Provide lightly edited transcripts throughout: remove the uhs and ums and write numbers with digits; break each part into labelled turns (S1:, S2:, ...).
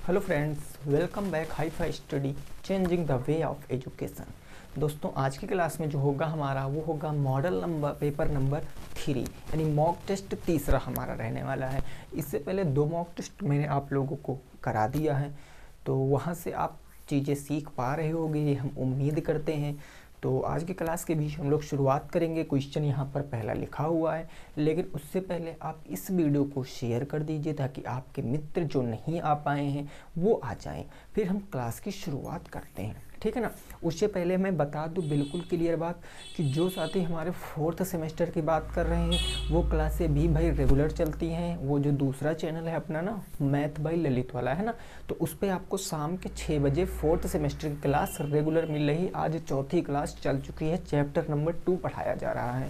S1: Hello friends, welcome back hi fi study changing the way of education. दोस्तों, आज की class में जो होगा हमारा वो होगा मॉडल नंबर पेपर नंबर 3 यानी मॉक टेस्ट तीसरा हमारा रहने वाला है। इससे पहले 2 मॉक टेस्ट मैंने आप लोगों को करा दिया है, तो वहाँ से आप चीज़ें सीख पा रहे होंगे, ये हम उम्मीद करते हैं। तो आज की क्लास के बीच हम लोग शुरुआत करेंगे। क्वेश्चन यहाँ पर पहला लिखा हुआ है, लेकिन उससे पहले आप इस वीडियो को शेयर कर दीजिए ताकि आपके मित्र जो नहीं आ पाए हैं वो आ जाएं। फिर हम क्लास की शुरुआत करते हैं, ठीक है ना। उससे पहले मैं बता दूं बिल्कुल क्लियर बात कि जो साथी हमारे 4th सेमेस्टर की बात कर रहे हैं वो क्लासें भी भाई रेगुलर चलती हैं। वो जो दूसरा चैनल है अपना ना, मैथ बाय ललित वाला है ना, तो उस पर आपको शाम के 6 बजे 4th सेमेस्टर की क्लास रेगुलर मिल रही। आज चौथी क्लास चल चुकी है, चैप्टर नंबर 2 पढ़ाया जा रहा है,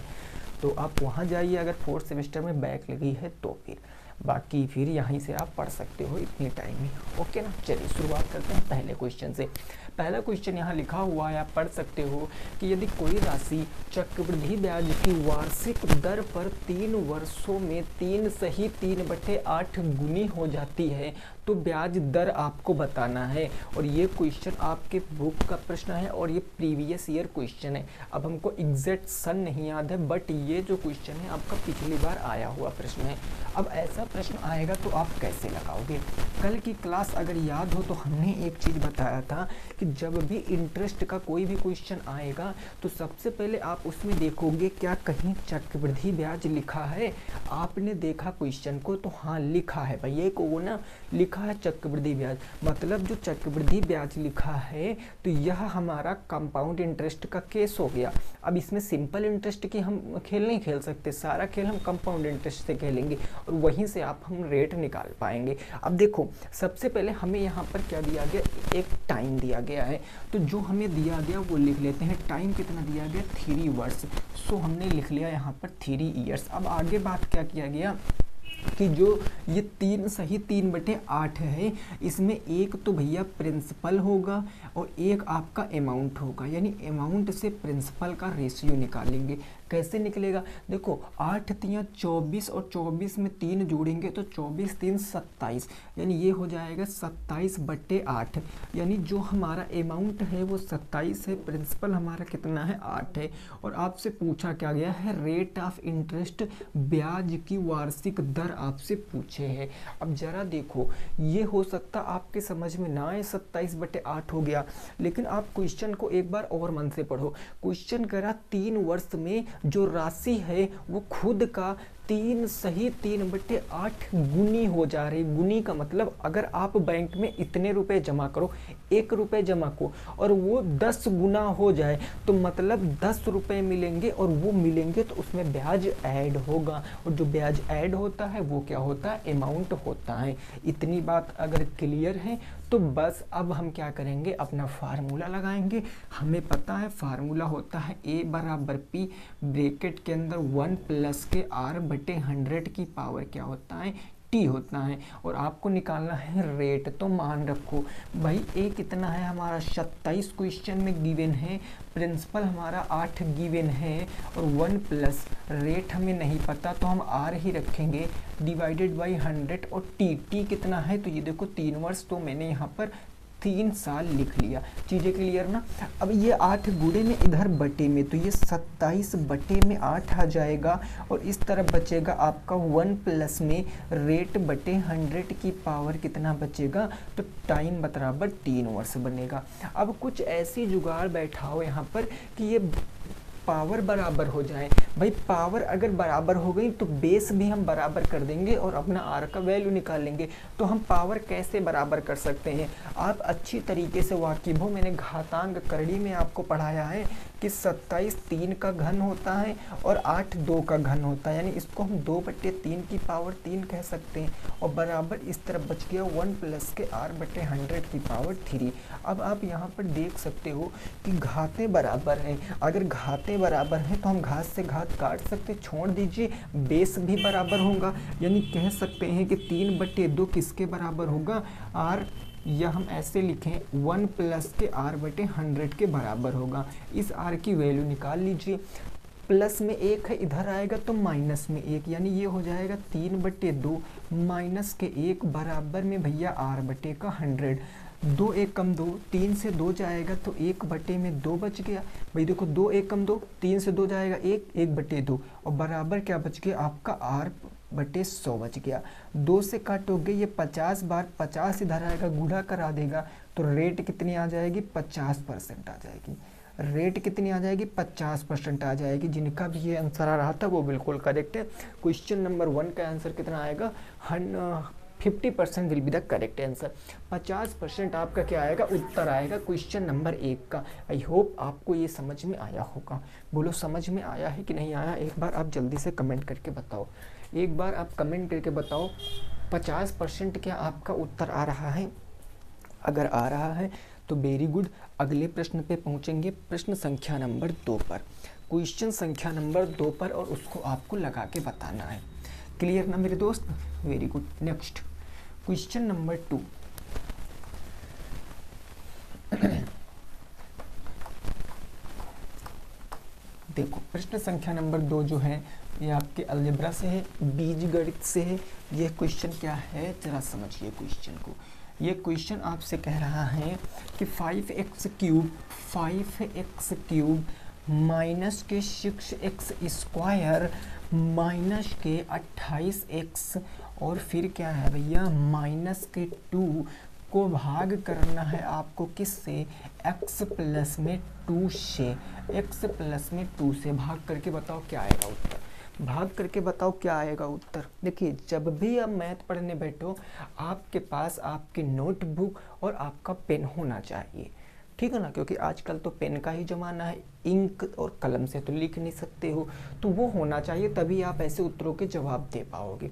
S1: तो आप वहाँ जाइए अगर 4th सेमेस्टर में बैक लगी है तो। फिर बाकी फिर यहीं से आप पढ़ सकते हो इतनी टाइम में, ओके ना। चलिए शुरुआत करते हैं पहले क्वेश्चन से। पहला क्वेश्चन यहाँ लिखा हुआ है, आप पढ़ सकते हो कि यदि कोई राशि चक्रवृद्धि ब्याज की वार्षिक दर पर 3 वर्षों में 3 सही 3/8 गुनी हो जाती है तो ब्याज दर आपको बताना है। और ये क्वेश्चन आपके बुक का प्रश्न है और ये प्रीवियस ईयर क्वेश्चन है। अब हमको एग्जैक्ट सन नहीं याद है, बट ये जो क्वेश्चन है आपका पिछली बार आया हुआ प्रश्न है। अब ऐसा प्रश्न आएगा तो आप कैसे लगाओगे? कल की क्लास अगर याद हो तो हमने एक चीज़ बताया था कि जब भी इंटरेस्ट का कोई भी क्वेश्चन आएगा तो सबसे पहले आप उसमें देखोगे क्या कहीं चक्रवृद्धि ब्याज लिखा है। आपने देखा क्वेश्चन को तो हाँ लिखा है भाई, ये को ना लिखा है चक्रवृद्धि ब्याज, मतलब जो चक्रवृद्धि ब्याज लिखा है तो यह हमारा कंपाउंड इंटरेस्ट का केस हो गया। अब इसमें सिंपल इंटरेस्ट की हम खेल नहीं खेल सकते, सारा खेल हम कंपाउंड इंटरेस्ट से खेलेंगे और वहीं से हम रेट निकाल पाएंगे। अब देखो सबसे पहले हमें यहाँ पर क्या दिया गया, एक टाइम दिया गया है, तो जो हमें दिया गया वो लिख लेते हैं। टाइम कितना दिया गया, 3 वर्ष, सो हमने लिख लिया यहाँ पर 3 ईयर्स। अब आगे बात क्या किया गया कि जो ये 3 सही 3/8 है, इसमें एक तो भैया प्रिंसिपल होगा और एक आपका अमाउंट होगा, यानी अमाउंट से प्रिंसिपल का रेशियो निकालेंगे। कैसे निकलेगा, देखो 8 तियाँ 24 और 24 में 3 जोड़ेंगे तो 24 3 27, यानी ये हो जाएगा 27/8। यानी जो हमारा अमाउंट है वो 27 है, प्रिंसिपल हमारा कितना है 8 है। और आपसे पूछा क्या गया है, रेट ऑफ इंटरेस्ट, ब्याज की वार्षिक दर आपसे पूछे हैं। अब जरा देखो, ये हो सकता आपके समझ में ना आए 27/8 हो गया, लेकिन आप क्वेश्चन को एक बार और मन से पढ़ो। क्वेश्चन करा 3 वर्ष में जो राशि है वो खुद का 3 सही 3/8 गुनी हो जा रही। गुनी का मतलब अगर आप बैंक में इतने रुपए जमा करो, 1 रुपये जमा को, और वो 10 गुना हो जाए तो मतलब 10 रुपये मिलेंगे, और वो मिलेंगे तो उसमें ब्याज ऐड होगा, और जो ब्याज ऐड होता है वो क्या होता है, अमाउंट होता है। इतनी बात अगर क्लियर है तो बस अब हम क्या करेंगे, अपना फार्मूला लगाएंगे। हमें पता है फार्मूला होता है A = P, ब्रैकेट के अंदर 1 + के R/100 की पावर क्या होता है, T होता है। और आपको निकालना है रेट, तो मान रखो भाई A कितना है हमारा 27 क्वेश्चन में गिवन है, प्रिंसिपल हमारा 8 गिवन है, और 1 प्लस रेट हमें नहीं पता तो हम R ही रखेंगे डिवाइडेड बाई 100, और T कितना है, तो ये देखो 3 वर्ष, तो मैंने यहाँ पर 3 साल लिख लिया। चीज़ें क्लियर ना। अब ये 8 गुणे में इधर बटे में, तो ये 27/8 आ जाएगा, और इस तरफ बचेगा आपका 1 प्लस में रेट बटे 100 की पावर कितना बचेगा, तो टाइम बराबर 3 वर्ष बनेगा। अब कुछ ऐसी जुगाड़ बैठाओ यहाँ पर कि ये पावर बराबर हो जाए। भाई पावर अगर बराबर हो गई तो बेस भी हम बराबर कर देंगे और अपना आर का वैल्यू निकालेंगे। तो हम पावर कैसे बराबर कर सकते हैं, आप अच्छी तरीके से वाकिफ हो। मैंने घातांक करड़ी में आपको पढ़ाया है कि 27 3 का घन होता है और 8 2 का घन होता है, यानी इसको हम 2/3 की पावर 3 कह सकते हैं, और बराबर इस तरफ बच गया 1 + के R/100 की पावर 3। अब आप यहाँ पर देख सकते हो कि घातें बराबर हैं। अगर घातें बराबर हैं तो हम घात से घात काट सकते, छोड़ दीजिए, बेस भी बराबर होगा, यानी कह सकते हैं कि 3/2 किसके बराबर होगा, R, या हम ऐसे लिखें 1 + के R/100 के बराबर होगा। इस R की वैल्यू निकाल लीजिए। प्लस में 1 है, इधर आएगा तो माइनस में 1, यानी ये हो जाएगा 3/2 माइनस के 1 बराबर में भैया r/100। 2 1 कम 2, 3 से 2 जाएगा तो 1/2 बच गया। भाई देखो 2 1 कम 2, 3 से 2 जाएगा 1, 1/2 और बराबर क्या बच गया आपका r/100 बच गया। 2 से काटोगे ये 50 बार 50 इधर आएगा, गुणा करा देगा तो रेट कितनी आ जाएगी 50% आ जाएगी। रेट कितनी आ जाएगी 50% आ जाएगी। जिनका भी ये आंसर आ रहा था वो बिल्कुल करेक्ट है। क्वेश्चन नंबर 1 का आंसर कितना आएगा 50% will be the correct answer. 50% आपका क्या आएगा उत्तर आएगा क्वेश्चन नंबर 1 का। आई होप आपको ये समझ में आया होगा। बोलो समझ में आया है कि नहीं आया, एक बार आप जल्दी से कमेंट करके बताओ। एक बार आप कमेंट करके बताओ 50% क्या आपका उत्तर आ रहा है। अगर आ रहा है तो वेरी गुड। अगले प्रश्न पे पहुंचेंगे, प्रश्न संख्या नंबर 2 पर। क्वेश्चन संख्या नंबर 2 पर और उसको आपको लगा के बताना है। क्लियर ना मेरे दोस्त, very good. Next question number 2। देखो प्रश्न संख्या नंबर 2 जो है ये आपके अलजेब्रा से है, बीजगणित से है। ये क्वेश्चन क्या है जरा समझिए क्वेश्चन को। ये क्वेश्चन आपसे कह रहा है कि 5x³ माइनस के 6x² माइनस के 28x और फिर क्या है भैया माइनस के 2 को भाग करना है आपको किससे x प्लस में 2 से। x प्लस में 2 से भाग करके बताओ क्या आएगा उत्तर। भाग करके बताओ क्या आएगा उत्तर। देखिए जब भी आप मैथ पढ़ने बैठो आपके पास आपकी नोटबुक और आपका पेन होना चाहिए, ठीक है ना, क्योंकि आजकल तो पेन का ही ज़माना है, इंक और कलम से तो लिख नहीं सकते हो, तो वो होना चाहिए तभी आप ऐसे उत्तरों के जवाब दे पाओगे।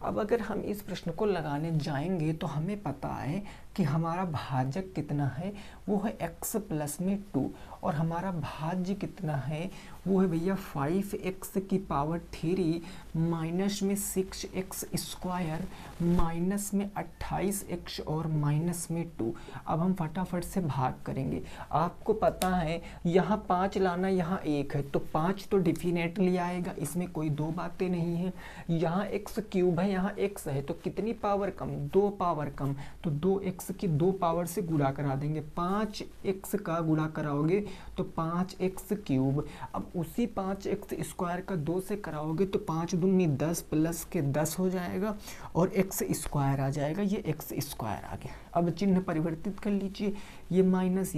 S1: अब अगर हम इस प्रश्न को लगाने जाएंगे तो हमें पता है कि हमारा भाजक कितना है वो है x प्लस में 2 और हमारा भाज्य कितना है वो है भैया 5x³ माइनस में 6x² माइनस में 28x और माइनस में 2। अब हम फटाफट से भाग करेंगे। आपको पता है यहाँ 5 लाना, यहाँ 1 है तो 5 तो डेफिनेटली आएगा, इसमें कोई दो बातें नहीं है। यहाँ x³ है, यहाँ x है तो कितनी पावर कम 2 पावर कम, तो 2x की 2 पावर से गुणा करा देंगे। 5x का गुणा कराओगे तो 5x³। अब उसी 5x² का 2 से कराओगे तो 5 दूनी 10 प्लस के 10 हो जाएगा और x² आ जाएगा, ये x² आ गया। अब चिन्ह परिवर्तित कर लीजिए, ये माइनस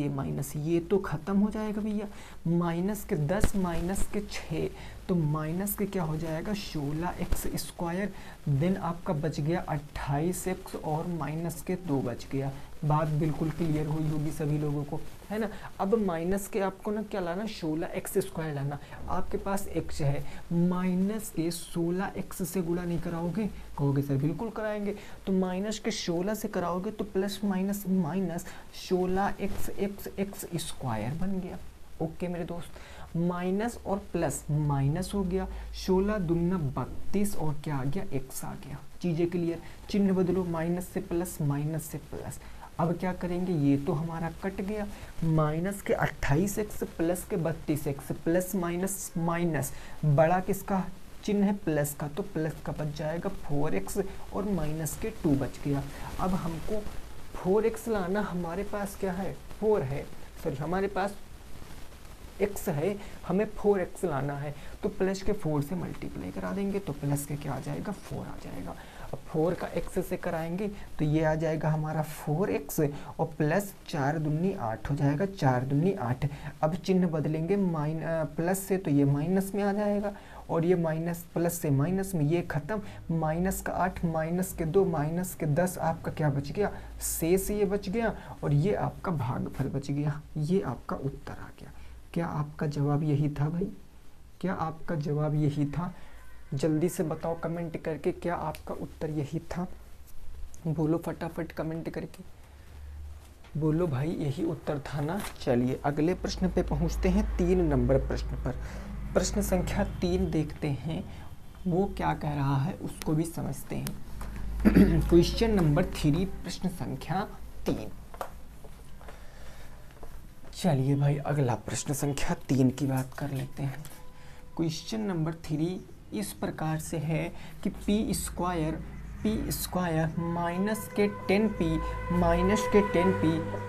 S1: ये तो खत्म हो जाएगा भैया। माइनस के 10 माइनस के 6 तो माइनस के क्या हो जाएगा 16x²। देन आपका बच गया 28x और माइनस के 2 बच गया। बात बिल्कुल क्लियर हुई होगी सभी लोगों को, है ना। अब माइनस के आपको ना क्या लाना 16x² लाना। आपके पास x है, माइनस के 16x से गुणा नहीं कराओगे, कहोगे सर बिल्कुल कराएंगे। तो माइनस के 16 से कराओगे तो प्लस माइनस माइनस 16x² बन गया। ओके मेरे दोस्त, माइनस और प्लस माइनस हो गया, 16 दूना 32 और क्या आ गया x आ गया। चीज़ें क्लियर, चिन्ह बदलो, माइनस से प्लस माइनस से प्लस। अब क्या करेंगे, ये तो हमारा कट गया, माइनस के 28x प्लस के 32x प्लस माइनस माइनस, बड़ा किसका चिन्ह है प्लस का, तो प्लस का बच जाएगा 4x और माइनस के 2 बच गया। अब हमको 4x लाना, हमारे पास क्या है 4 है, सॉरी हमारे पास x है, हमें 4x लाना है तो प्लस के 4 से मल्टीप्लाई करा देंगे तो प्लस के क्या आ जाएगा 4 आ जाएगा। अब 4 का x से कराएंगे तो ये आ जाएगा हमारा 4x और प्लस 4 दूनी 8 हो जाएगा, 4 दूनी 8। अब चिन्ह बदलेंगे प्लस से तो ये माइनस में आ जाएगा और ये माइनस प्लस से माइनस में, ये खत्म, माइनस का 8 माइनस के 2 माइनस के 10 आपका क्या बच गया शेष ये बच गया और ये आपका भागफल बच गया। ये आपका उत्तर आ गया। क्या आपका जवाब यही था भाई? क्या आपका जवाब यही था? जल्दी से बताओ कमेंट करके, क्या आपका उत्तर यही था? बोलो फटाफट कमेंट करके, बोलो भाई यही उत्तर था ना। चलिए अगले प्रश्न पे पहुंचते हैं, 3 नंबर प्रश्न पर। प्रश्न संख्या 3 देखते हैं वो क्या कह रहा है, उसको भी समझते हैं। क्वेश्चन नंबर 3 प्रश्न संख्या 3। चलिए भाई अगला प्रश्न संख्या 3 की बात कर लेते हैं। क्वेश्चन नंबर 3 इस प्रकार से है कि पी स्क्वायर माइनस के 10p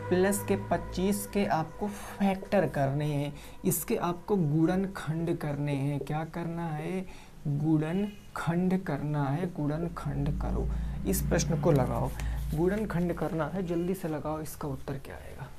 S1: प्लस के 25 के आपको फैक्टर करने हैं, इसके आपको गुणनखंड करने हैं। क्या करना है? गुणनखंड करना है। गुणनखंड करो, इस प्रश्न को लगाओ। गुणनखंड करना है, जल्दी से लगाओ। इसका उत्तर क्या आएगा?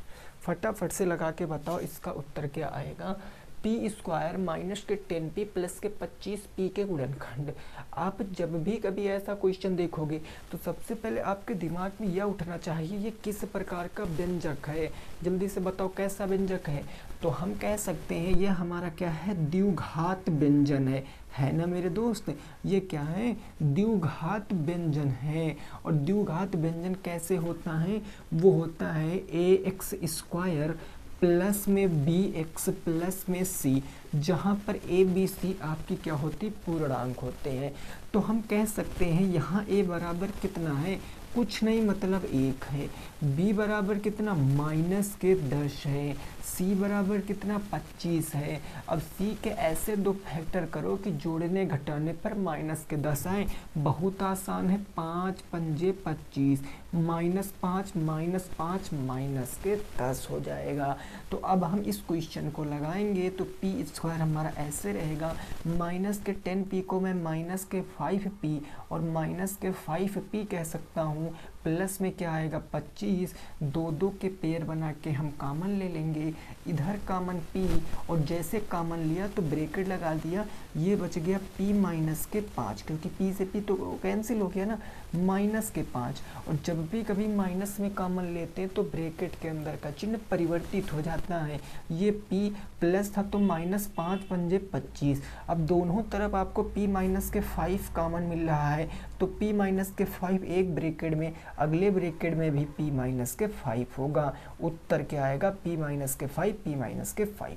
S1: फटाफट से लगा के बताओ इसका उत्तर क्या आएगा। पी स्क्वायर माइनस के 10p प्लस के 25p के गुणनखंड। आप जब भी कभी ऐसा क्वेश्चन देखोगे तो सबसे पहले आपके दिमाग में यह उठना चाहिए ये किस प्रकार का व्यंजक है। जल्दी से बताओ कैसा व्यंजक है। तो हम कह सकते हैं ये हमारा क्या है? द्विघात व्यंजन है ना मेरे दोस्त। ये क्या है? द्विघात व्यंजन है। और द्विघात व्यंजन कैसे होता है? वो होता है ax स्क्वायर प्लस में bx प्लस में c, जहाँ पर a b c आपकी क्या होती? पूर्णांक होते हैं। तो हम कह सकते हैं यहाँ a बराबर कितना है? कुछ नहीं, मतलब 1 है। b बराबर कितना? माइनस के 10 है। c बराबर कितना? 25 है। अब c के ऐसे दो फैक्टर करो कि जोड़ने घटाने पर माइनस के 10 आए। बहुत आसान है। 5 पंजे 25, -5 -5 माइनस के 10 हो जाएगा। तो अब हम इस क्वेश्चन को लगाएंगे तो पी स्क्वायर हमारा ऐसे रहेगा। माइनस के 10p को मैं माइनस के 5p और माइनस के 5p कह सकता हूँ। प्लस में क्या आएगा? 25। 2 के पेयर बना के हम कॉमन ले लेंगे। इधर कॉमन p, और जैसे कॉमन लिया तो ब्रैकेट लगा दिया। ये बच गया p माइनस के 5, क्योंकि p से p तो कैंसिल हो गया ना, माइनस के 5। और जब भी कभी माइनस में कॉमन लेते हैं तो ब्रैकेट के अंदर का चिन्ह परिवर्तित हो जाता है। ये p प्लस था तो -5 पंजे 25। अब दोनों तरफ आपको p माइनस के 5 कॉमन मिल रहा है तो p माइनस के 5 एक ब्रैकेट में, अगले ब्रैकेट में भी p माइनस के 5 होगा। उत्तर क्या आएगा? p माइनस के 5, p माइनस के 5।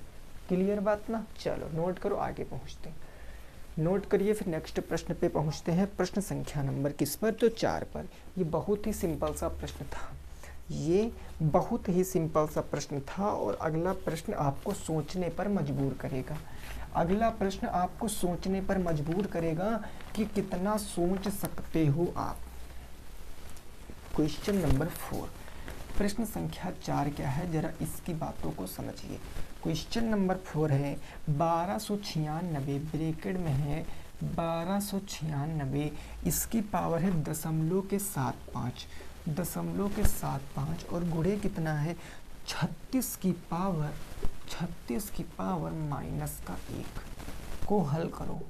S1: क्लियर बात ना? चलो नोट करो, आगे पहुँचते हैं। नोट करिए, फिर नेक्स्ट प्रश्न पे पहुँचते हैं। प्रश्न संख्या नंबर किस पर? तो 4 पर। ये बहुत ही सिंपल सा प्रश्न था। ये बहुत ही सिंपल सा प्रश्न था। और अगला प्रश्न आपको सोचने पर मजबूर करेगा। अगला प्रश्न आपको सोचने पर मजबूर करेगा कि कितना सोच सकते हो आप। क्वेश्चन नंबर 4, प्रश्न संख्या 4 क्या है, जरा इसकी बातों को समझिए। क्वेश्चन नंबर 4 है 1296, ब्रैकेट में है 1296, इसकी पावर है 0.75, 0.75 और गुणे कितना है? 36 की पावर माइनस का 1 को हल करो।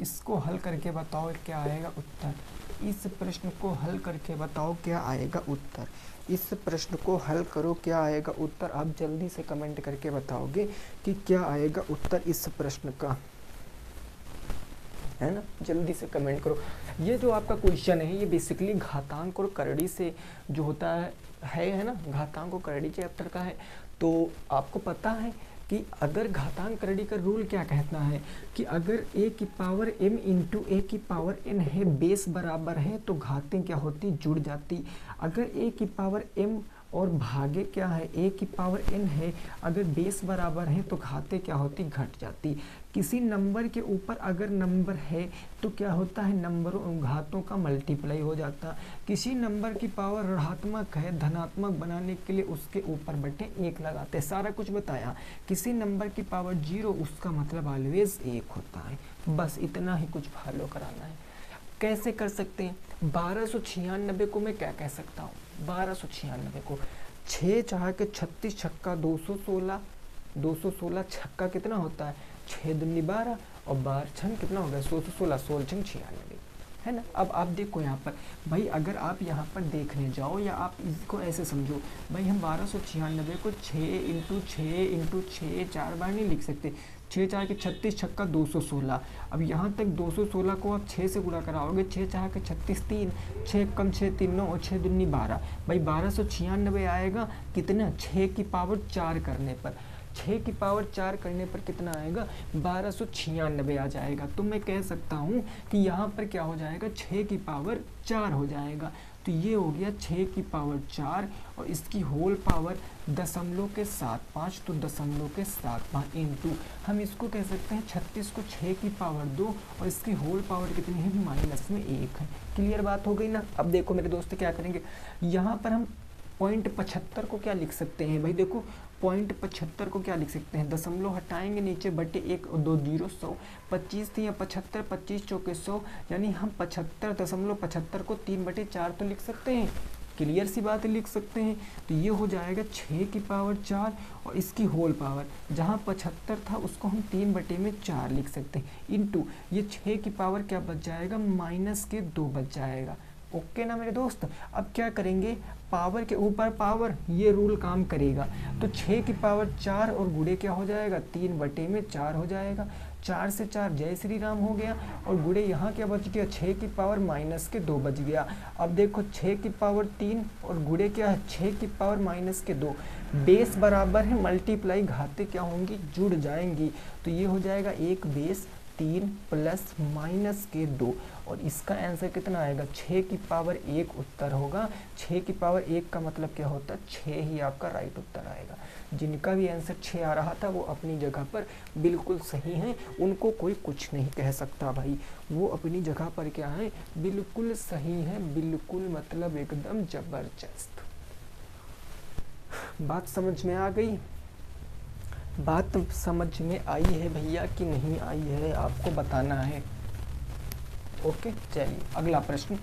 S1: इसको हल करके बताओ क्या आएगा उत्तर। इस प्रश्न को हल करके बताओ क्या आएगा उत्तर। इस प्रश्न को हल करो, क्या आएगा उत्तर। आप जल्दी से कमेंट करके बताओगे कि क्या आएगा उत्तर इस प्रश्न का, है ना। जल्दी से कमेंट करो। ये जो आपका क्वेश्चन है ये बेसिकली घातांक और करड़ी से जो होता है ना, घातांक और करड़ी चैप्टर का है। तो आपको पता है कि अगर घातांक करड़ी का रूल क्या कहता है कि अगर a की पावर m इंटू a की पावर n है, बेस बराबर है, तो घातें क्या होती? जुड़ जाती। अगर a की पावर m और भागे क्या है? a की पावर n है, अगर बेस बराबर है तो घातें क्या होती? घट जाती। किसी नंबर के ऊपर अगर नंबर है तो क्या होता है? नंबरों घातों का मल्टीप्लाई हो जाता। किसी नंबर की पावर ऋणात्मक है, धनात्मक बनाने के लिए उसके ऊपर बटे 1 लगाते। सारा कुछ बताया। किसी नंबर की पावर 0, उसका मतलब ऑलवेज 1 होता है। बस इतना ही कुछ फॉलो कराना है। कैसे कर सकते हैं? 1296 को मैं क्या कह सकता हूँ? 1296 को 6 चाह के 36 छक्का 216, 216 छक्का कितना होता है? 6 दूनी 12 और 12 छन कितना हो गया? 16, 16 छन 96, है ना। अब आप देखो यहाँ पर भाई, अगर आप यहाँ पर देखने जाओ या आप इसको ऐसे समझो भाई, हम 1296 को 6 इंटू 6 4 बार नहीं लिख सकते। 6 चार के 36 छक्का 216। अब यहाँ तक 216 को आप 6 से गुणा कराओगे, 6 चार के 36 3, 6 कम 6 3 9 और 6 दूनी 12। भाई 1296 आएगा कितना? 6 की पावर 4 करने पर। 6 की पावर 4 करने पर कितना आएगा, 1296 आ जाएगा। तो मैं कह सकता हूँ कि यहाँ पर क्या हो जाएगा, 6 की पावर 4 हो जाएगा। तो ये हो गया 6 की पावर 4 और इसकी होल पावर 0.75, तो 0.75 इंटू हम इसको कह सकते हैं 36 को 6 की पावर 2 और इसकी होल पावर कितनी है, माइनस में 1 है। क्लियर बात हो गई ना। अब देखो मेरे दोस्त क्या करेंगे, यहाँ पर हम 0.75 को क्या लिख सकते हैं भाई, देखो 0.75 को क्या लिख सकते हैं, दशमलव हटाएंगे नीचे, बटे 1 और 2 0 100, 25 थी या 75, 25 चौके 100, यानी हम 75.75 को 3/4 तो लिख सकते हैं। क्लियर सी बात है, लिख सकते हैं। तो ये हो जाएगा 6 की पावर 4 और इसकी होल पावर, जहाँ 75 था उसको हम 3/4 लिख सकते हैं, इंटू ये 6 की पावर क्या बच जाएगा, -2 बच जाएगा। ओके ना मेरे दोस्त। अब क्या करेंगे, पावर के ऊपर पावर, ये रूल काम करेगा। तो 6 की पावर 4 और गुणे क्या हो जाएगा, 3/4 हो जाएगा। 4 से 4 जय श्री राम हो गया और गुणे यहाँ क्या बच गया, 6 की पावर -2 बच गया। अब देखो 6 की पावर 3 और गुणे क्या है, 6 की पावर -2, बेस बराबर है मल्टीप्लाई, घाते क्या होंगी, जुड़ जाएंगी। तो ये हो जाएगा 1 बेस 3 प्लस -2 और इसका आंसर कितना आएगा, 6 की पावर 1 उत्तर होगा। 6 की पावर 1 का मतलब क्या होता है, 6 ही आपका राइट उत्तर आएगा। जिनका भी आंसर 6 आ रहा था वो अपनी जगह पर बिल्कुल सही है, उनको कोई कुछ नहीं कह सकता भाई, वो अपनी जगह पर क्या है, बिल्कुल सही है, बिल्कुल मतलब एकदम जबरदस्त। बात समझ में आ गई, बात समझ में आई है भैया कि नहीं आई है, आपको बताना है। ओके चलिए अगला प्रश्न,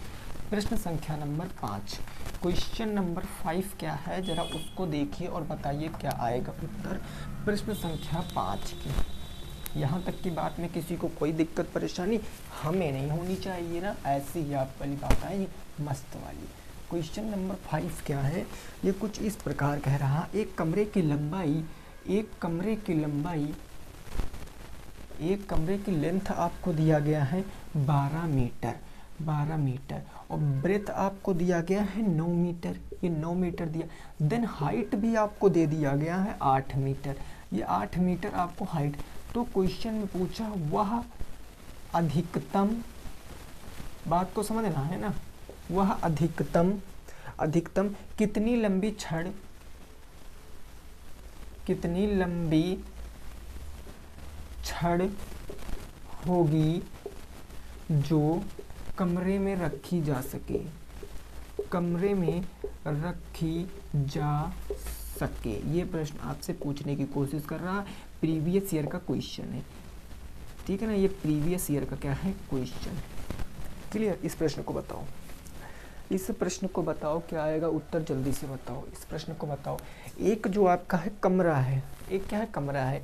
S1: प्रश्न संख्या नंबर 5, क्वेश्चन नंबर 5 क्या है, जरा उसको देखिए और बताइए क्या आएगा उत्तर प्रश्न संख्या 5 की। यहाँ तक की बात में किसी को कोई दिक्कत परेशानी हमें नहीं होनी चाहिए ना, ऐसी ही आप वाली बात आएगी मस्त वाली। क्वेश्चन नंबर 5 क्या है, ये कुछ इस प्रकार कह रहा, एक कमरे की लेंथ आपको दिया गया है 12 मीटर और ब्रेथ आपको दिया गया है 9 मीटर, ये 9 मीटर दिया। देन हाइट भी आपको दे दिया गया है 8 मीटर, ये 8 मीटर आपको हाइट। तो क्वेश्चन में पूछा वह अधिकतम, बात को समझना है ना, वह अधिकतम कितनी लंबी छड़ होगी जो कमरे में रखी जा सके, ये प्रश्न आपसे पूछने की कोशिश कर रहा, प्रीवियस ईयर का क्वेश्चन है, ठीक है ना, ये प्रीवियस ईयर का क्या है, क्वेश्चन। क्लियर। इस प्रश्न को बताओ क्या आएगा उत्तर, जल्दी से बताओ, इस प्रश्न को बताओ। एक जो आपका है कमरा है, एक क्या है, कमरा है,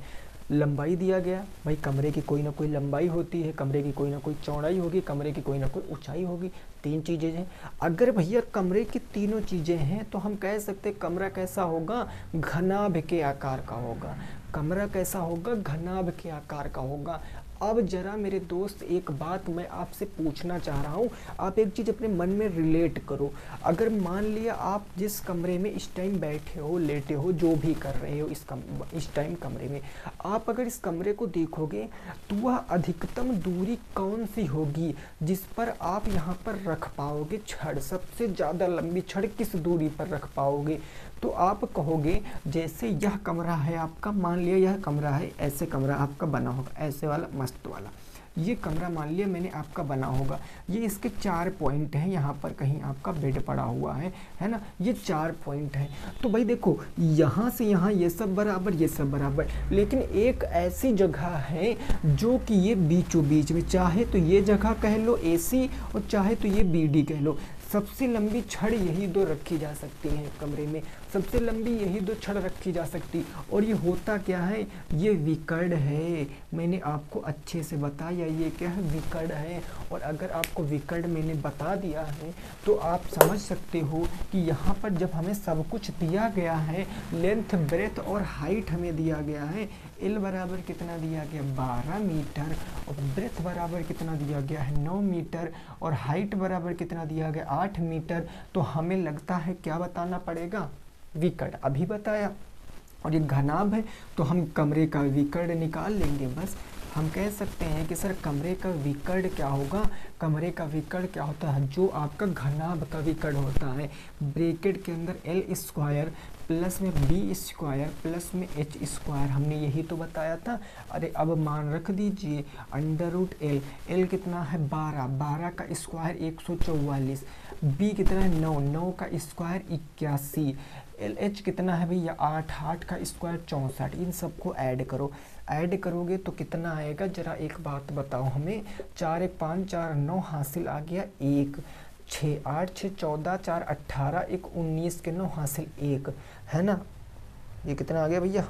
S1: लंबाई दिया गया, भाई कमरे की कोई ना कोई लंबाई होती है, कमरे की कोई ना कोई चौड़ाई होगी, कमरे की कोई ना कोई ऊंचाई होगी, 3 चीज़ें हैं। अगर भैया कमरे की तीनों चीज़ें हैं तो हम कह सकते कमरा कैसा होगा, घनाभ के आकार का होगा, कमरा कैसा होगा, घनाभ के आकार का होगा। अब जरा मेरे दोस्त एक बात मैं आपसे पूछना चाह रहा हूँ, आप एक चीज़ अपने मन में रिलेट करो। अगर मान लिया आप जिस कमरे में इस टाइम बैठे हो, लेटे हो, जो भी कर रहे हो इस टाइम कमरे में, आप अगर इस कमरे को देखोगे तो वह अधिकतम दूरी कौन सी होगी जिस पर आप यहाँ पर रख पाओगे छड़, सबसे ज़्यादा लंबी छड़ किस दूरी पर रख पाओगे। तो आप कहोगे जैसे यह कमरा है आपका, मान लिया यह कमरा है, ऐसे कमरा आपका बना होगा, ऐसे वाला मस्त वाला, ये कमरा मान लिया मैंने आपका बना होगा, ये इसके 4 पॉइंट हैं, यहाँ पर कहीं आपका बेड पड़ा हुआ है ना, ये 4 पॉइंट हैं। तो भाई देखो यहाँ से यहाँ ये सब बराबर, ये सब बराबर, लेकिन एक ऐसी जगह है जो कि ये बीचों बीच में, चाहे तो ये जगह कह लो AC और चाहे तो ये BD कह लो, सबसे लंबी छड़ यही 2 रखी जा सकती हैं कमरे में, सबसे लंबी यही 2 छड़ रखी जा सकती। और ये होता क्या है, ये विकर्ण है, मैंने आपको अच्छे से बताया ये क्या है, विकर्ण है। और अगर आपको विकर्ण मैंने बता दिया है तो आप समझ सकते हो कि यहाँ पर जब हमें सब कुछ दिया गया है, लेंथ ब्रेथ और हाइट हमें दिया गया है, L बराबर कितना दिया गया 12 मीटर और ब्रेथ बराबर कितना दिया गया है 9 मीटर और हाइट बराबर कितना दिया गया 8 मीटर, तो हमें लगता है क्या बताना पड़ेगा, विकर्ण। अभी बताया और ये घनाभ है तो हम कमरे का विकर्ण निकाल लेंगे। बस हम कह सकते हैं कि सर कमरे का विकर्ण क्या होगा, कमरे का विकर्ण क्या होता है, जो आपका घनाभ का विकर्ण होता है, ब्रैकेट के अंदर एल स्क्वायर प्लस में बी स्क्वायर प्लस में एच स्क्वायर, हमने यही तो बताया था। अरे अब मान रख दीजिए अंडर रूट एल, एल कितना है 12, 12 का स्क्वायर 144, बी कितना है 9, 9 का स्क्वायर 81, एल एच कितना है भैया 8, 8 का स्क्वायर 64। इन सबको ऐड करो, ऐड करोगे तो कितना आएगा, जरा एक बात बताओ हमें, 4 1 5 4 9 हासिल आ गया 1, 6 8 6 14 4 18 1 19 के 9 हासिल 1, है ना। ये कितना आ गया भैया,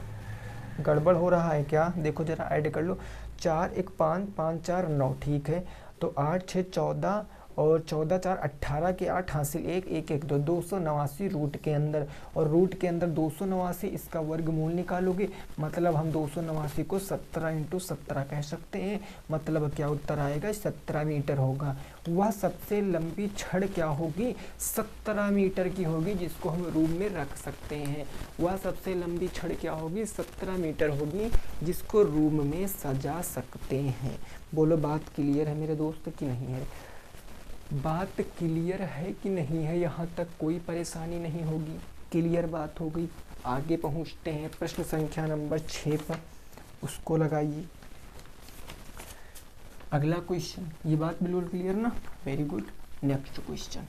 S1: गड़बड़ हो रहा है क्या, देखो जरा ऐड कर लो, 4 1 5 5 4 9, ठीक है। तो 8 6 14 और 14 4 18 के 8 हासिल 1 1 1 2, 289 रूट के अंदर, और रूट के अंदर 289, इसका वर्गमूल निकालोगे, मतलब हम 289 को 17 × 17 कह सकते हैं, मतलब क्या उत्तर आएगा 17 मीटर होगा। वह सबसे लंबी छड़ क्या होगी, 17 मीटर की होगी, जिसको हम रूम में रख सकते हैं। वह सबसे लंबी छड़ क्या होगी, 17 मीटर होगी, जिसको रूम में सजा सकते हैं। बोलो बात क्लियर है मेरे दोस्त कि नहीं है, बात क्लियर है कि नहीं है, यहाँ तक कोई परेशानी नहीं होगी, क्लियर बात हो गई। आगे पहुँचते हैं प्रश्न संख्या नंबर 6 पर, उसको लगाइए। अगला क्वेश्चन, ये बात बिल्कुल क्लियर ना, very good. Next question,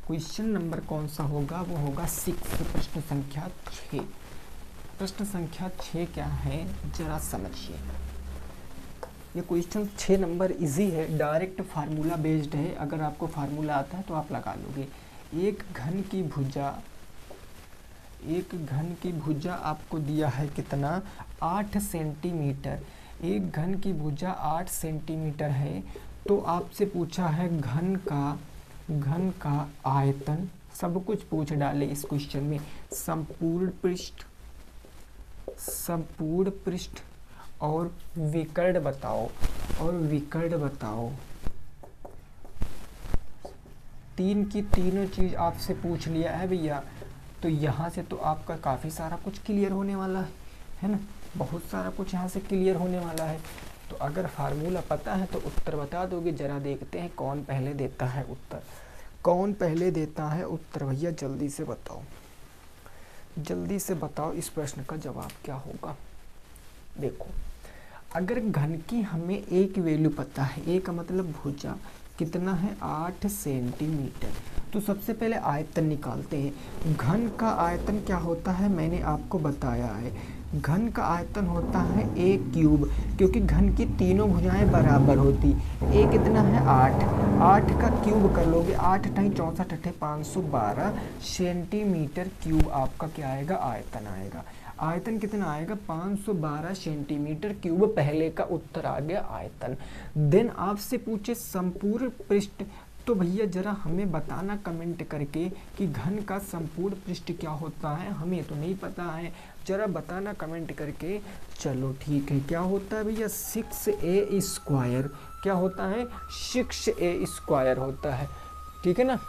S1: question number कौन सा होगा, वो होगा 6, प्रश्न संख्या 6। प्रश्न संख्या 6 क्या है जरा समझिए। ये क्वेश्चन 6 नंबर इजी है, डायरेक्ट फार्मूला बेस्ड है, अगर आपको फार्मूला आता है तो आप लगा लोगे। एक घन की भुजा आपको दिया है कितना, 8 सेंटीमीटर, एक घन की भुजा 8 सेंटीमीटर है, तो आपसे पूछा है घन का आयतन, सब कुछ पूछ डाले इस क्वेश्चन में, संपूर्ण पृष्ठ और विकर्ण बताओ, तीनों चीज आपसे पूछ लिया है भैया। तो यहाँ से तो आपका काफ़ी सारा कुछ क्लियर होने वाला है ना, बहुत सारा कुछ यहाँ से क्लियर होने वाला है। तो अगर फार्मूला पता है तो उत्तर बता दोगे। जरा देखते हैं कौन पहले देता है उत्तर, भैया जल्दी से बताओ इस प्रश्न का जवाब क्या होगा। देखो, अगर घन की हमें एक वैल्यू पता है, ए का मतलब भुजा कितना है 8 सेंटीमीटर, तो सबसे पहले आयतन निकालते हैं। घन का आयतन क्या होता है मैंने आपको बताया है, घन का आयतन होता है ए क्यूब, क्योंकि घन की तीनों भुजाएं बराबर होती। ए कितना है 8, 8 का क्यूब कर लोगे, 8 × 64 = 512 सेंटीमीटर क्यूब आपका क्या आएगा, आयतन आएगा। आयतन कितना आएगा 512 सेंटीमीटर क्यूब, पहले का उत्तर आ गया आयतन। देन आपसे पूछे संपूर्ण पृष्ठ, तो भैया जरा हमें बताना कमेंट करके कि घन का संपूर्ण पृष्ठ क्या होता है, हमें तो नहीं पता है, जरा बताना कमेंट करके। चलो ठीक है, क्या होता है भैया 6a², क्या होता है 6a² होता है, ठीक है ना,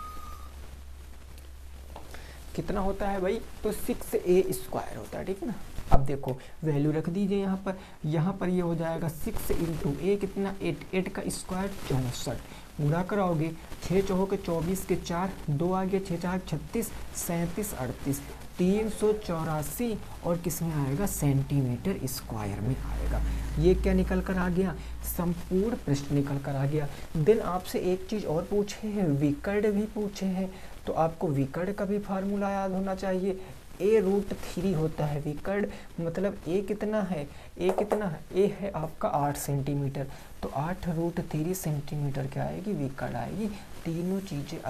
S1: कितना होता है भाई, तो 6a² होता है, ठीक है ना। अब देखो वैल्यू रख दीजिए यहाँ पर ये हो जाएगा 6 × a कितना 8, 8 का स्क्वायर 64, गुणा कराओगे 6 चौके के 24 के 4, 2 आ गया, 6 4 36, 37 38, 384 और किस में आएगा, सेंटीमीटर स्क्वायर में आएगा। ये क्या निकल कर आ गया, संपूर्ण पृष्ठ निकल कर आ गया। देन आपसे एक चीज़ और पूछे हैं, विकर्ण भी पूछे हैं, तो आपको विकर्ण का भी फार्मूला याद होना चाहिए। a√3 होता है विकर्ण, मतलब a कितना है, a है आपका 8 सेंटीमीटर, तो 8√3 सेंटीमीटर क्या आएगी, विकर्ण आएगी। तीनों चीज़ें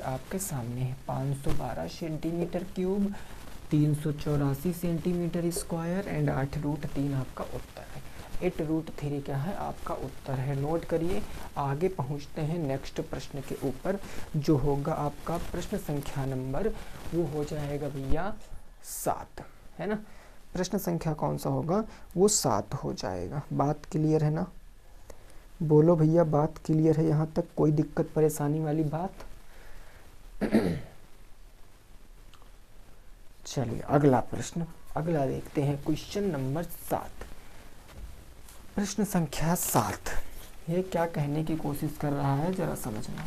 S1: आपके सामने हैं, 512 centimetre cube, 384 centimetre square and 8√3 आपका उत्तर है। 8√3 क्या है आपका उत्तर है, नोट करिए। आगे पहुंचते हैं नेक्स्ट प्रश्न के ऊपर, जो होगा आपका प्रश्न संख्या नंबर, वो हो जाएगा भैया 7, है ना। प्रश्न संख्या कौन सा होगा, वो 7 हो जाएगा। बात क्लियर है ना, बोलो भैया बात क्लियर है, यहाँ तक कोई दिक्कत परेशानी वाली बात चलिए अगला प्रश्न, अगला देखते हैं क्वेश्चन नंबर 7, प्रश्न संख्या 7। ये क्या कहने की कोशिश कर रहा है जरा समझना।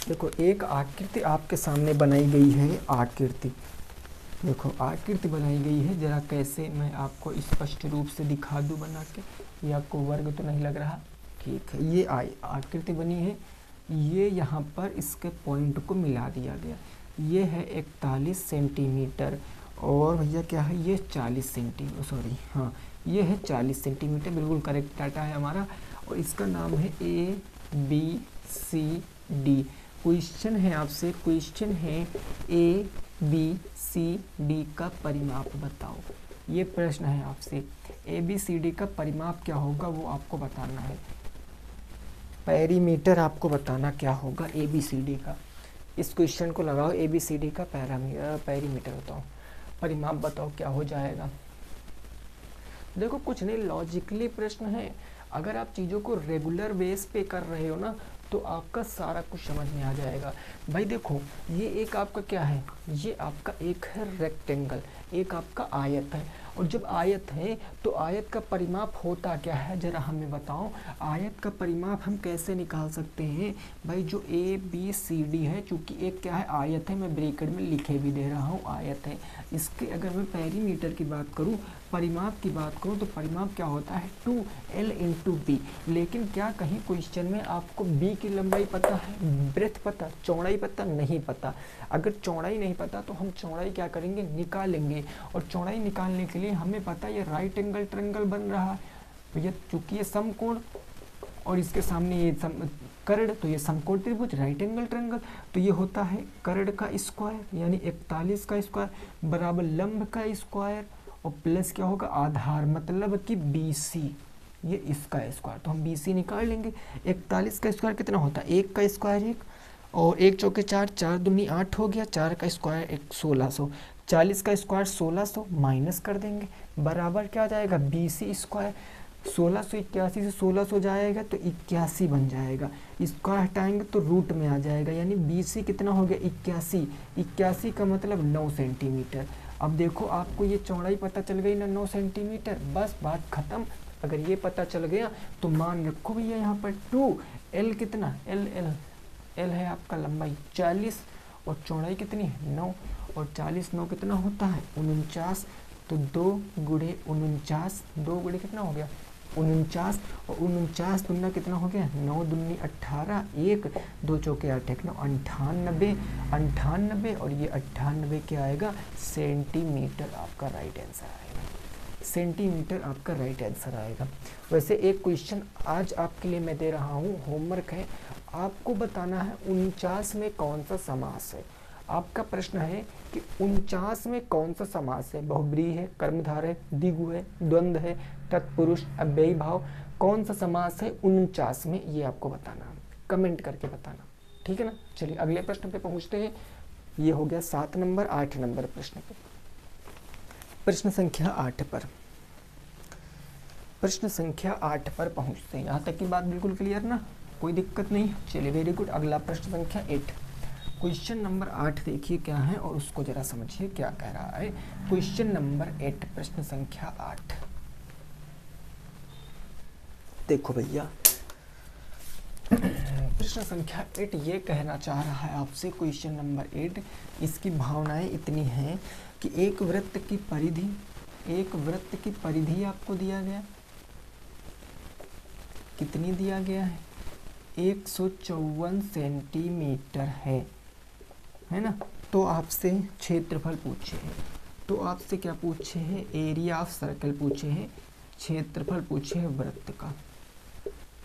S1: देखो एक आकृति आपके सामने बनाई गई है, आकृति देखो आकृति बनाई गई है, जरा कैसे मैं आपको स्पष्ट रूप से दिखा दूं बना के, ये आपको वर्ग तो नहीं लग रहा, ठीक है। ये आकृति बनी है, ये यहाँ पर इसके पॉइंट को मिला दिया गया, ये है 41 सेंटीमीटर और भैया क्या है ये 40 सेंटीमीटर, सॉरी हाँ ये है 40 सेंटीमीटर, बिल्कुल करेक्ट डाटा है हमारा। और इसका नाम है ABCD। क्वेश्चन है आपसे, क्वेश्चन है ABCD का परिमाप बताओ। ये प्रश्न है आपसे, ABCD का परिमाप क्या होगा वो आपको बताना है, पेरीमीटर आपको बताना क्या होगा ABCD का। इस क्वेश्चन को लगाओ, ABCD का पेरीमीटर बताओ, परिमाप बताओ क्या हो जाएगा। देखो कुछ नहीं, लॉजिकली प्रश्न है, अगर आप चीज़ों को रेगुलर बेस पे कर रहे हो ना तो आपका सारा कुछ समझ में आ जाएगा। भाई देखो ये एक आपका क्या है, ये आपका एक है रेक्टेंगल, एक आपका आयत है, और जब आयत है तो आयत का परिमाप होता क्या है जरा हमें बताओ। आयत का परिमाप हम कैसे निकाल सकते हैं भाई, जो ABCD है, चूंकि एक क्या है आयत है, मैं ब्रैकेट में लिखे भी दे रहा हूँ आयत है, इसके अगर मैं पेरीमीटर की बात करूँ, परिमाप की बात करूँ तो परिमाप क्या होता है 2L × B। लेकिन क्या कहीं क्वेश्चन में आपको B की लंबाई पता है, ब्रेथ पता, चौड़ाई पता, नहीं पता। अगर चौड़ाई नहीं पता तो हम चौड़ाई क्या करेंगे निकालेंगे, और चौड़ाई निकालने के लिए हमें पता है ये राइट एंगल ट्रायंगल बन रहा है, तो ये चूंकि ये समकोण और इसके सामने ये कर्ण, तो ये समकोण त्रिभुज राइट एंगल ट्रायंगल, तो ये होता है कर्ण का स्क्वायर यानी 41 का स्क्वायर बराबर लंब का स्क्वायर और प्लस क्या होगा आधार, मतलब कि BC, ये इसका स्क्वायर, तो हम BC निकाल लेंगे। 41 का स्क्वायर कितना होता है, 1 का स्क्वायर 1 और 1 चौके 4, 4 दूनी 8 हो गया, 4 का स्क्वायर 1600, 40 का स्क्वायर 1600 माइनस कर देंगे, बराबर क्या आ जाएगा BC स्क्वायर। 1681 से 1600 जाएगा तो 81 बन जाएगा, स्क्वायर हटाएंगे तो रूट में आ जाएगा, यानी BC कितना हो गया 81, 81 का मतलब 9 सेंटीमीटर। अब देखो आपको ये चौड़ाई पता चल गई ना 9 सेंटीमीटर, बस बात खत्म। अगर ये पता चल गया तो मान रखो भैया यहाँ पर 2L कितना L है आपका लंबाई 40 और चौड़ाई कितनी है 9, और 40 9 कितना होता है 49, तो 2 गुणे 49, 2 गुणे कितना हो गया 49, और 49 दुना कितना हो गया 9 दूनी 18, 1 2 चौके 8 1 9 98, और ये 98 क्या आएगा सेंटीमीटर, आपका राइट आंसर आएगा, सेंटीमीटर आपका राइट आंसर आएगा। वैसे एक क्वेश्चन आज आपके लिए मैं दे रहा हूँ, होमवर्क है, आपको बताना है 49 में कौन सा समास है। आपका प्रश्न है कि 49 में कौन सा समास है, बहुब्रीहि है, कर्मधार है, द्विगु है, द्वंद्व है, तत्पुरुष, अव्ययी भाव, कौन सा समास है 49 में, ये आपको बताना, कमेंट करके बताना, ठीक है ना। चलिए अगले प्रश्न पे पहुंचते हैं, ये हो गया 7 नंबर। 8 नंबर प्रश्न पे, प्रश्न संख्या 8 पर, प्रश्न संख्या 8 पर पहुंचते हैं। यहाँ तक की बात बिल्कुल क्लियर ना, कोई दिक्कत नहीं। चलिए वेरी गुड। अगला प्रश्न संख्या 8, क्वेश्चन नंबर 8 देखिए क्या है और उसको जरा समझिए क्या कह रहा है। क्वेश्चन नंबर 8 प्रश्न संख्या 8, देखो भैया प्रश्न संख्या 8 ये कहना चाह रहा है आपसे, क्वेश्चन नंबर 8, इसकी भावनाएं इतनी हैं कि एक वृत्त की परिधि, एक वृत्त की परिधि आपको दिया गया, कितनी दिया गया है 154 सेंटीमीटर है ना। तो आपसे क्षेत्रफल पूछे हैं, तो आपसे क्या पूछे हैं एरिया ऑफ सर्कल पूछे हैं, क्षेत्रफल पूछे हैं वृत्त का,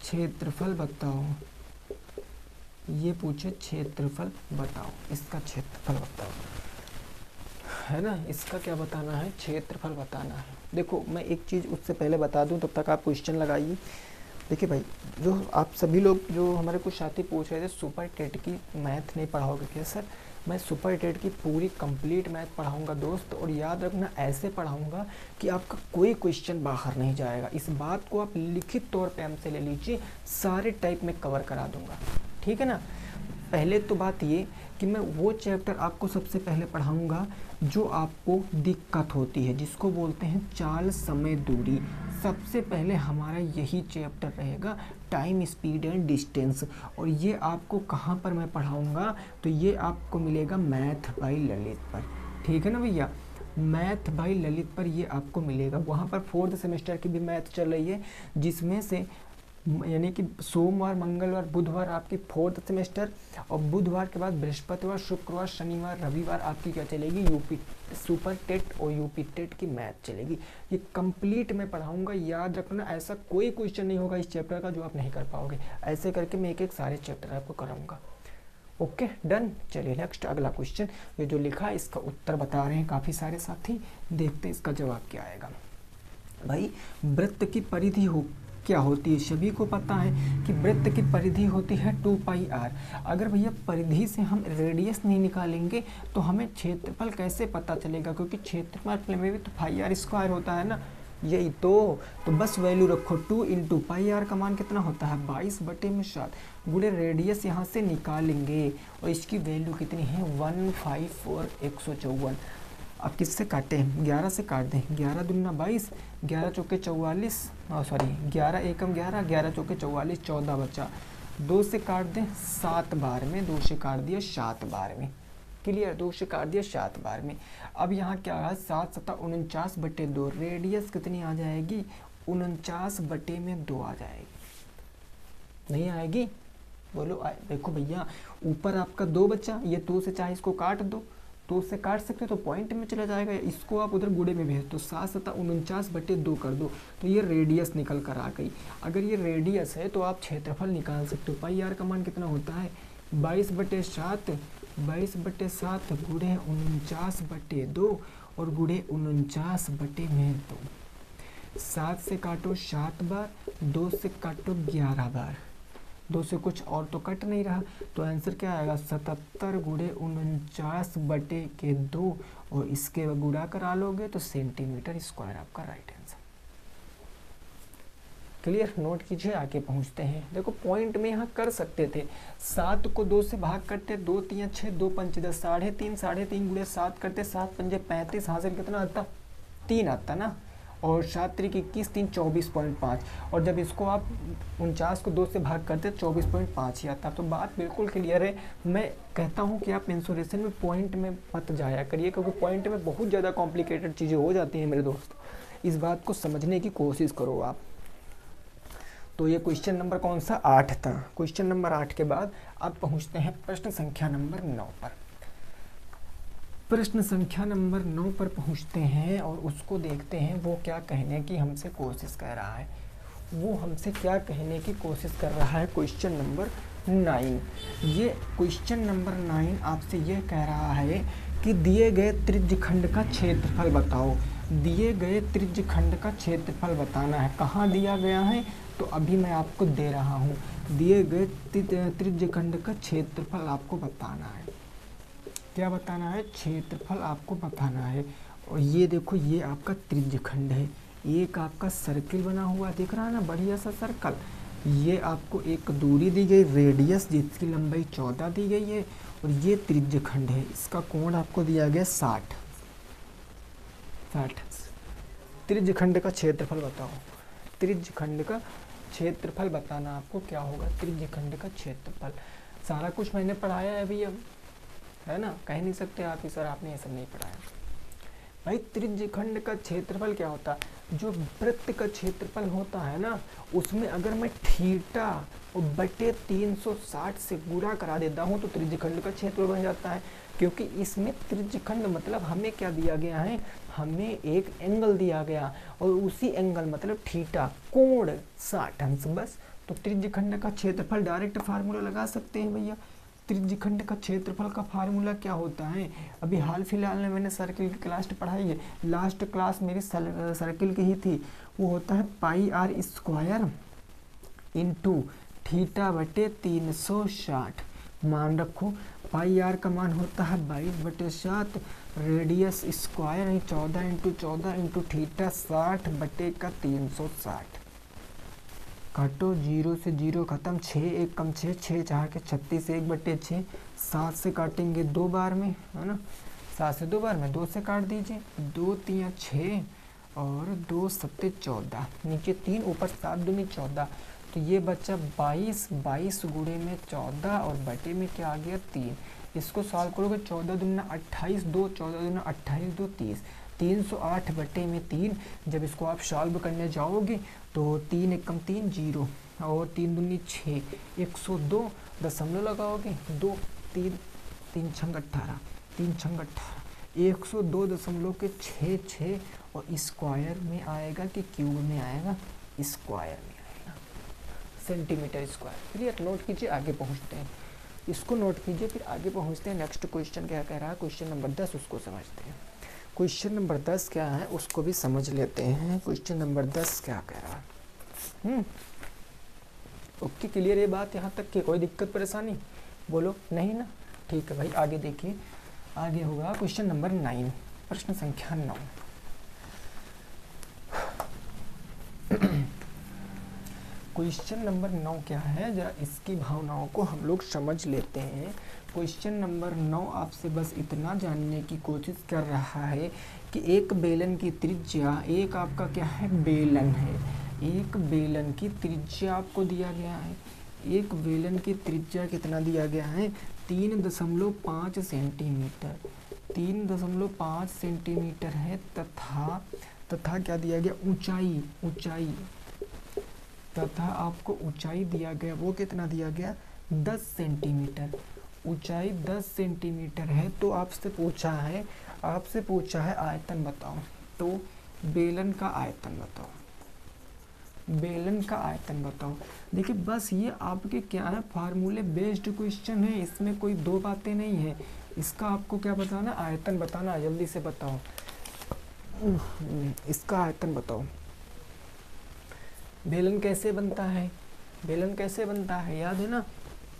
S1: क्षेत्रफल बताओ, ये पूछे क्षेत्रफल बताओ, इसका क्षेत्रफल बताओ, है ना, इसका क्या बताना है क्षेत्रफल बताना है। देखो मैं एक चीज़ उससे पहले बता दूं, तब तक आप क्वेश्चन लगाइए। देखिए भाई, जो आप सभी लोग जो हमारे कुछ साथी पूछ रहे थे सुपर टेट की मैथ नहीं पढ़ाओगे क्या सर, मैं सुपर टेट की पूरी कंप्लीट मैथ पढ़ाऊंगा दोस्त, और याद रखना ऐसे पढ़ाऊंगा कि आपका कोई क्वेश्चन बाहर नहीं जाएगा। इस बात को आप लिखित तौर पे हमसे ले लीजिए, सारे टाइप में कवर करा दूंगा, ठीक है ना। पहले तो बात ये कि मैं वो चैप्टर आपको सबसे पहले पढ़ाऊंगा जो आपको दिक्कत होती है, जिसको बोलते हैं चाल, समय, दूरी। सबसे पहले हमारा यही चैप्टर रहेगा, टाइम, स्पीड एंड डिस्टेंस। और ये आपको कहाँ पर मैं पढ़ाऊंगा, तो ये आपको मिलेगा मैथ बाय ललित पर, ठीक है ना भैया। मैथ बाय ललित पर ये आपको मिलेगा। वहाँ पर 4th सेमेस्टर की भी मैथ चल रही है, जिसमें से यानी कि सोमवार, मंगलवार, बुधवार आपकी 4th सेमेस्टर, और बुधवार के बाद बृहस्पतिवार, शुक्रवार, शनिवार, रविवार आपकी क्या चलेगी, यूपी सुपर टेट और यूपी टेट की मैथ चलेगी। ये कंप्लीट मैं पढ़ाऊंगा, याद रखना ऐसा कोई क्वेश्चन नहीं होगा इस चैप्टर का जो आप नहीं कर पाओगे। ऐसे करके मैं एक एक सारे चैप्टर आपको कराऊंगा। Okay done. चलिए नेक्स्ट अगला क्वेश्चन, ये जो लिखा है इसका उत्तर बता रहे हैं काफ़ी सारे साथी, देखते हैं इसका जवाब क्या आएगा। भाई वृत्त की परिधि क्या होती है, सभी को पता है कि वृत्त की परिधि होती है 2πr। अगर भैया परिधि से हम रेडियस नहीं निकालेंगे तो हमें क्षेत्रफल कैसे पता चलेगा, क्योंकि क्षेत्रफल में भी तो πr² होता है ना, यही तो बस वैल्यू रखो 2 × πr का मान कितना होता है 22/7 गुणे रेडियस यहाँ से निकालेंगे, और इसकी वैल्यू कितनी है 154। अब किससे काटें, 11 से काट दें, 11 दूना 22, 11 चौके 44, सॉरी 11 एकम 11, 11 चौके 44, 14 बचा। 2 से काट दें 7 बार में, 2 से काट दिया 7 बार में, क्लियर, 2 से काट दिया 7 बार में। अब यहाँ क्या है 7 × 7 = 49/2, रेडियस कितनी आ जाएगी 49/2 आ जाएगी, नहीं आएगी, बोलो देखो भैया ऊपर आपका 2 बचा, ये 2 से चाहे इसको काट दो, 2 से काट सकते हो तो पॉइंट में चला जाएगा, इसको आप उधर गुणे में भेज दो, 7 × 7 = 49/2 कर दो, तो ये रेडियस निकल कर आ गई। अगर ये रेडियस है तो आप क्षेत्रफल निकाल सकते हो। πr का मान कितना होता है 22/7, 22/7 गुणे 49/2 और गुणे 49/2। 7 से काटो 7 बार, 2 से काटो 11 बार, 2 से कुछ और तो कट नहीं रहा, तो आंसर क्या आएगा 77 गुणे 49/2, और इसके गुणा करा लोगे तो सेंटीमीटर² आपका राइट आंसर। क्लियर, नोट कीजिए, आगे पहुंचते हैं। देखो पॉइंट में यहाँ कर सकते थे, 7 को 2 से भाग करते, 2 × 3 = 6, 2 × 5 = 10, 3.5, 3.5 गुणे 7 करते, 7 × 5 = 35, हासिल कितना आता 3 आता ना, और 7 × 3 = 21, 3 = 24.5, और जब इसको आप 49 को 2 से भाग करते 24.5 ही आता। तो बात बिल्कुल क्लियर है। मैं कहता हूँ कि आप मेंसुरेशन में पॉइंट में मत जाया करिए, क्योंकि पॉइंट में बहुत ज़्यादा कॉम्प्लिकेटेड चीज़ें हो जाती हैं मेरे दोस्त, इस बात को समझने की कोशिश करो आप। तो ये क्वेश्चन नंबर कौन सा 8 था। क्वेश्चन नंबर 8 के बाद अब पहुँचते हैं प्रश्न संख्या नंबर 9 पर। प्रश्न संख्या नंबर 9 पर पहुंचते हैं और उसको देखते हैं वो क्या कहने की हमसे कोशिश कर रहा है, वो हमसे क्या कहने की कोशिश कर रहा है। क्वेश्चन नंबर 9, ये क्वेश्चन नंबर 9 आपसे ये कह रहा है कि दिए गए त्रिज्यखंड का क्षेत्रफल बताओ। दिए गए त्रिज्यखंड का क्षेत्रफल बताना है। कहाँ दिया गया है, तो अभी मैं आपको दे रहा हूँ। दिए गए त्रिज्यखंड का क्षेत्रफल आपको बताना है। क्या बताना है, क्षेत्रफल आपको बताना है। और ये देखो ये आपका त्रिज्यखंड है, एक आपका सर्किल बना हुआ दिख रहा है ना, बढ़िया सा सर्कल। ये आपको एक दूरी दी गई रेडियस, जिसकी लंबाई 14 दी गई है, और ये त्रिज्यखंड है, इसका कोण आपको दिया गया 60। त्रिज्यखंड का क्षेत्रफल बताओ। त्रिज्यखंड का क्षेत्रफल बताना आपको क्या होगा, त्रिज्यखंड का क्षेत्रफल। सारा कुछ मैंने पढ़ाया है अभी, अब है ना, कह नहीं सकते आप ही सर आपने ये सब नहीं पढ़ाया। भाई त्रिज्यखंड का क्षेत्रफल क्या होता है, जो वृत्त का क्षेत्रफल होता है ना, उसमें अगर मैं थीटा और बटे 360 से गुणा करा देता हूँ तो त्रिज्यखंड का क्षेत्रफल बन जाता है। क्योंकि इसमें त्रिज्यखंड मतलब हमें क्या दिया गया है, हमें एक एंगल दिया गया, और उसी एंगल मतलब थीटा, कोण 60 अंश बस। तो त्रिज्यखंड का क्षेत्रफल डायरेक्ट फार्मूला लगा सकते हैं भैया। त्रिज्यखंड का क्षेत्रफल का फार्मूला क्या होता है, अभी हाल फिलहाल में मैंने सर्किल की क्लास पढ़ाई है, लास्ट क्लास मेरी सर्किल की ही थी। वो होता है πr² इंटू थीटा बटे 360। मान रखो पाई आर का मान होता है 22/7, रेडियस स्क्वायर है 14 इंटू 14 इंटू थीटा 60/360। काटो, 0 से 0 खत्म, 6 1 कम 6, 6 4 के 36, 1/6, 7 से काटेंगे 2 बार में, है ना, 7 से 2 बार में, 2 से काट दीजिए, 2 3 6 और 2 7 14, नीचे 3 ऊपर 7 दूनी 14, तो ये बच्चा 22, 22 गुणे में 14 और बटे में क्या आ गया 3। इसको सॉल्व करोगे 14 दूना 28, 2 14 दूना 28, 2 30, 308 बटे में 3। जब इसको आप सॉल्व करने जाओगे तो 3 1 कम 3 0 और 3 दूनी 6, 102 दशमलव लगाओगे, 2 3 3 छंग 18, 3 छंग 18, 102.66 और स्क्वायर में आएगा कि क्यूब में आएगा, स्क्वायर में आएगा, सेंटीमीटर स्क्वायर। क्लियर, नोट कीजिए, आगे पहुंचते हैं, इसको नोट कीजिए, फिर आगे पहुंचते हैं। नेक्स्ट क्वेश्चन क्या कह रहा है, क्वेश्चन नंबर 10, उसको समझते हैं। क्वेश्चन नंबर 10 क्या है उसको भी समझ लेते हैं। क्वेश्चन नंबर 10 क्या कह रहा है। ओके, क्लियर ये बात यहाँ तक की, कोई दिक्कत परेशानी बोलो नहीं ना, ठीक है भाई। आगे देखिए, आगे होगा क्वेश्चन नंबर 9, प्रश्न संख्या 9। क्वेश्चन नंबर 9 क्या है, जरा इसकी भावनाओं को हम लोग समझ लेते हैं। क्वेश्चन नंबर 9 आपसे बस इतना जानने की कोशिश कर रहा है कि एक बेलन की त्रिज्या, एक आपका क्या है बेलन है, एक बेलन की त्रिज्या आपको दिया गया है। एक बेलन की त्रिज्या कितना दिया गया है, 3.5 सेंटीमीटर, 3.5 सेंटीमीटर है, तथा क्या दिया गया, ऊंचाई तथा आपको ऊंचाई दिया गया, वो कितना दिया गया 10 सेंटीमीटर, ऊंचाई 10 सेंटीमीटर है। तो आपसे पूछा है आयतन बताओ, तो बेलन का आयतन बताओ, बेलन का आयतन बताओ। देखिए बस ये आपके क्या है, फार्मूले बेस्ड क्वेश्चन है, इसमें कोई दो बातें नहीं है। इसका आपको क्या बताना, आयतन बताना, जल्दी से बताओ, इसका आयतन बताओ। बेलन कैसे बनता है, बेलन कैसे बनता है, याद है ना,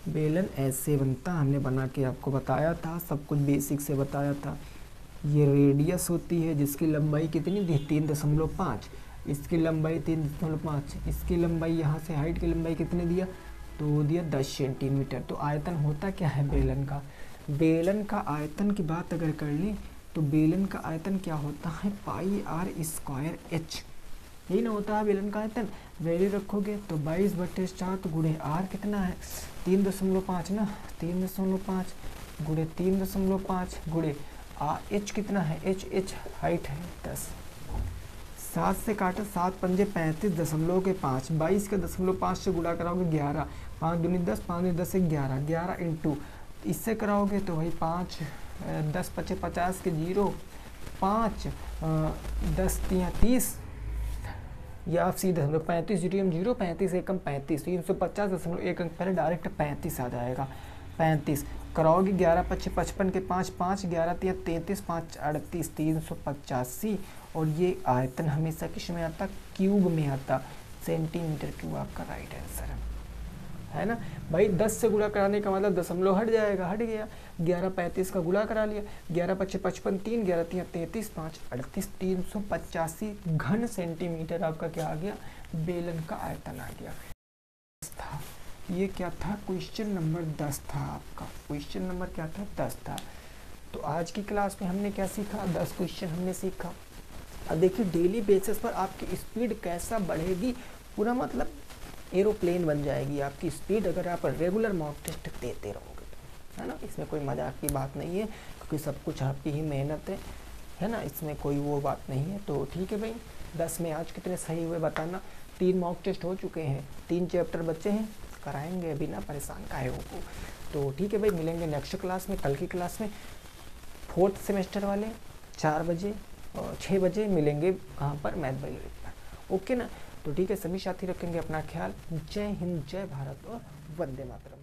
S1: बेलन ऐसे बनता, हमने बना के आपको बताया था, सब कुछ बेसिक से बताया था। ये रेडियस होती है जिसकी लंबाई कितनी थी 3.5, इसकी लंबाई 3.5, इसकी लंबाई यहाँ से हाइट की लंबाई कितने दिया, तो दिया 10 सेंटीमीटर। तो आयतन होता क्या है बेलन का, बेलन का आयतन की बात अगर कर लें तो बेलन का आयतन क्या होता है, पाई आर स्क्वायर एच, यही ना होता है बेलन का आयतन। वैल्यू रखोगे तो 22/7 गुणे आर कितना है 3.5 ना, 3.5 गुणे 3.5 गुणे एच कितना है, एच हाइट है 10, 7 से काटा 7 पंजे 35.5, 22 के 0.5 से गुणा कराओगे 11, 5 दूनी 10, 5 10 11, 11 इंटू इससे कराओगे तो भाई 5 10 5 50 के 0, 5 10 30 या आप सीधे 35 0 35 एकम 35, 350.1 अंक पहले डायरेक्ट 35 आ जाएगा, 35 कराओगे 11 5 55 के 5 5 11 33 5 38 385। और ये आयतन हमेशा किस में आता, क्यूब में आता, सेंटीमीटर क्यूब आपका राइट आंसर है ना भाई। 10 से गुणा कराने का मतलब दशमलव हट जाएगा, हट गया, 11 35 का गुणा करा लिया, 11 5 55 3 11 3 33 5 38 385 घन सेंटीमीटर आपका क्या आ गया, बेलन का आयतन आ गया था। ये क्या था, क्वेश्चन नंबर 10 था आपका, क्वेश्चन नंबर क्या था 10 था। तो आज की क्लास में हमने क्या सीखा, 10 क्वेश्चन हमने सीखा। अब देखिए डेली बेसिस पर आपकी स्पीड कैसा बढ़ेगी, पूरा मतलब एरोप्लेन बन जाएगी आपकी स्पीड, अगर आप रेगुलर मॉक टेस्ट देते रहोगे तो, है ना। इसमें कोई मजाक की बात नहीं है क्योंकि सब कुछ आपकी ही मेहनत है ना, इसमें कोई वो बात नहीं है। तो ठीक है भाई, 10 में आज कितने सही हुए बताना। 3 मॉक टेस्ट हो चुके हैं, 3 चैप्टर बच्चे हैं, कराएंगे अभी ना, परेशान काहे हो को। तो ठीक है भाई, मिलेंगे नेक्स्ट क्लास में, कल की क्लास में 4th सेमेस्टर वाले 4 बजे और 6 बजे मिलेंगे वहाँ पर मैथ बायोलॉजी पर, ओके ना। तो ठीक है, सभी साथी रखेंगे अपना ख्याल। जय हिंद, जय भारत और वंदे मातरम।